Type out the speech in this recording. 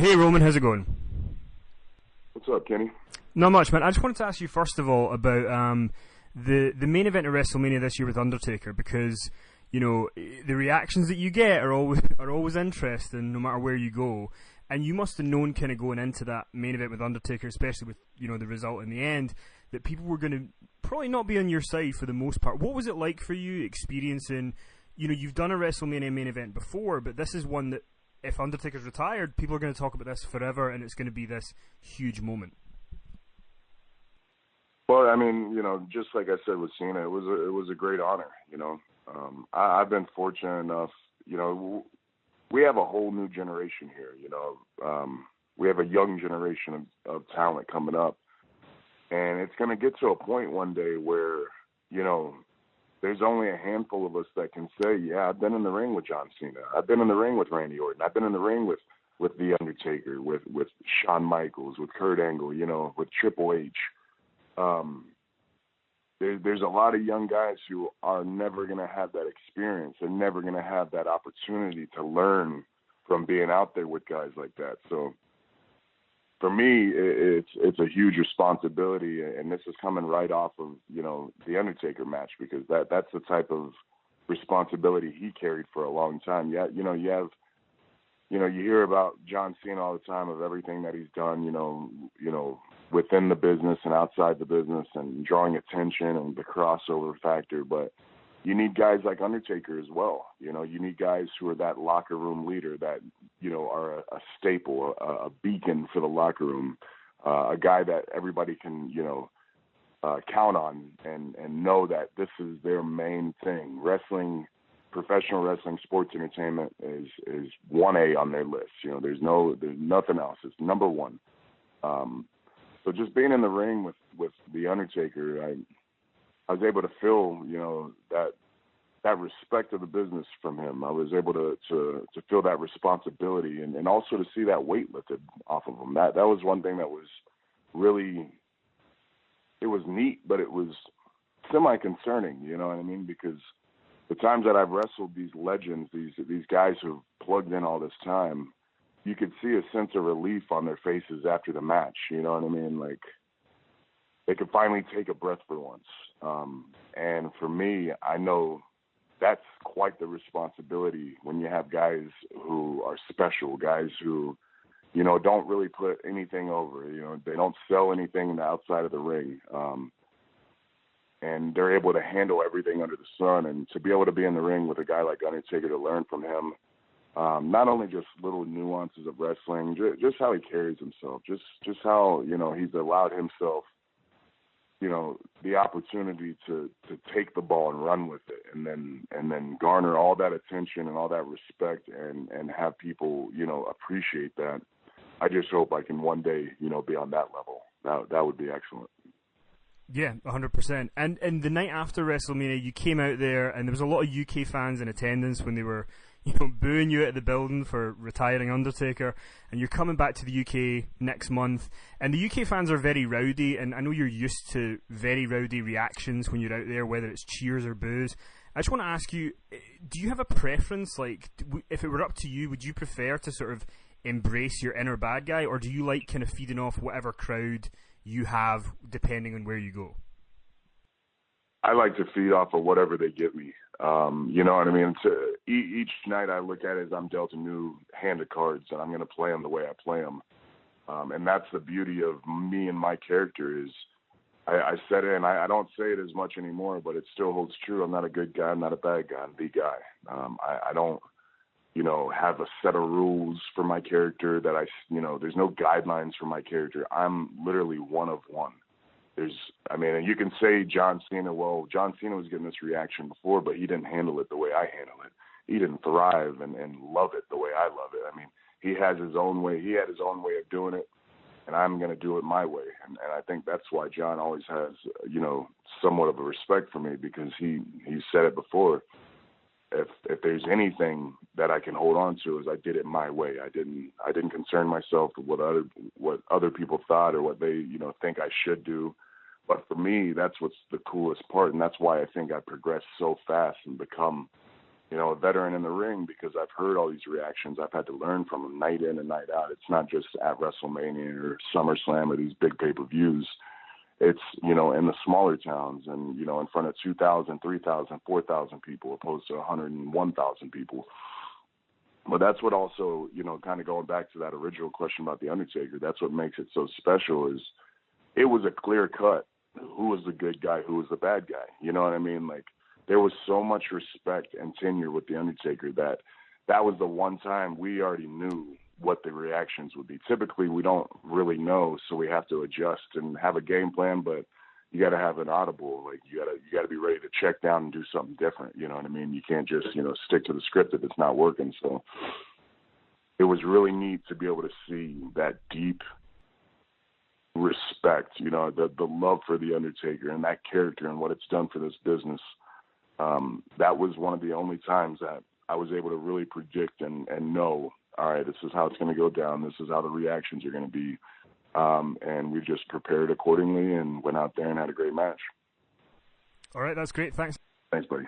Hey Roman, how's it going? What's up, Kenny? Not much, man. I just wanted to ask you first of all about the main event of WrestleMania this year with Undertaker, because you know the reactions that you get are always interesting, no matter where you go. And you must have known, kind of going into that main event with Undertaker, especially with the result in the end, that people were going to probably not be on your side for the most part. What was it like for you experiencing? You've done a WrestleMania main event before, but this is one that, if Undertaker's retired, people are going to talk about this forever, and it's going to be this huge moment. Well, I mean, just like I said with Cena, it was a great honor. I've been fortunate enough. We have a whole new generation here. We have a young generation of talent coming up, and it's going to get to a point one day where there's only a handful of us that can say, yeah, I've been in the ring with John Cena. I've been in the ring with Randy Orton. I've been in the ring with The Undertaker, with Shawn Michaels, with Kurt Angle, with Triple H. There's a lot of young guys who are never going to have that experience and never going to have that opportunity to learn from being out there with guys like that. So for me, it's a huge responsibility, and this is coming right off of the Undertaker match, because that's the type of responsibility he carried for a long time. Yeah, you hear about John Cena all the time, of everything that he's done, within the business and outside the business, and drawing attention and the crossover factor. But you need guys like Undertaker as well. You need guys who are that locker room leader, that are a staple, a beacon for the locker room, a guy that everybody can count on and know that this is their main thing. Wrestling, professional wrestling, sports entertainment is 1A on their list. There's nothing else. It's number one. So just being in the ring with the Undertaker, I was able to feel that respect of the business from him. I was able to feel that responsibility, and also to see that weight lifted off of him. That was one thing that was really, it was neat, but it was semi-concerning. You know what I mean? Because the times that I've wrestled these legends, these guys who've plugged in all this time, you could see a sense of relief on their faces after the match. You know what I mean? Like, they could finally take a breath for once. And for me, I know that's quite the responsibility when you have guys who are special, guys who, don't really put anything over. They don't sell anything outside of the ring. And they're able to handle everything under the sun. And to be able to be in the ring with a guy like Undertaker, to learn from him, not only just little nuances of wrestling, just how he carries himself, just how, he's allowed himself, the opportunity to take the ball and run with it, and then garner all that attention and all that respect, and have people, appreciate that. I just hope I can one day, be on that level. That would be excellent. Yeah, 100%. And the night after WrestleMania, you came out there, and there was a lot of UK fans in attendance when they were, booing you at the building for retiring Undertaker, and you're coming back to the UK next month, and the UK fans are very rowdy, and I know you're used to very rowdy reactions when you're out there, whether it's cheers or boos. I just want to ask you, do you have a preference? Like, if it were up to you, would you prefer to sort of embrace your inner bad guy, or do you like kind of feeding off whatever crowd you have depending on where you go? I like to feed off of whatever they give me. You know what I mean? Each night I look at it as I'm dealt a new hand of cards, and I'm going to play them the way I play them. And that's the beauty of me and my character is I said it, and I don't say it as much anymore, but it still holds true. I'm not a good guy. I'm not a bad guy. I'm the guy. I don't, have a set of rules for my character that there's no guidelines for my character. I'm literally one of one. And you can say John Cena, well, John Cena was getting this reaction before, but he didn't handle it the way I handle it. He didn't thrive and love it the way I love it. I mean, he has his own way. He had his own way of doing it, and I'm going to do it my way. And I think that's why John always has, somewhat of a respect for me, because he said it before. If there's anything that I can hold on to, is I did it my way. I didn't concern myself with what other people thought or what they think I should do. But for me, that's what's the coolest part, and that's why I think I progressed so fast and become a veteran in the ring because I've heard all these reactions. I've had to learn from them night in and night out. It's not just at WrestleMania or SummerSlam or these big pay-per-views. It's, in the smaller towns and, in front of 2,000, 3,000, 4,000 people opposed to 101,000 people. But that's what also, kind of going back to that original question about The Undertaker, that's what makes it so special is it was a clear cut. Who was the good guy? Who was the bad guy? You know what I mean? Like, there was so much respect and tenure with The Undertaker that was the one time we already knew what the reactions would be. Typically, we don't really know, so we have to adjust and have a game plan, but you got to have an audible. Like, you got to be ready to check down and do something different. You know what I mean? You can't just, stick to the script if it's not working. So it was really neat to be able to see that deep respect, the love for The Undertaker and that character and what it's done for this business. That was one of the only times that I was able to really predict and know, all right, this is how it's going to go down. This is how the reactions are going to be. And we just prepared accordingly and went out there and had a great match. All right, that's great. Thanks. Thanks, buddy.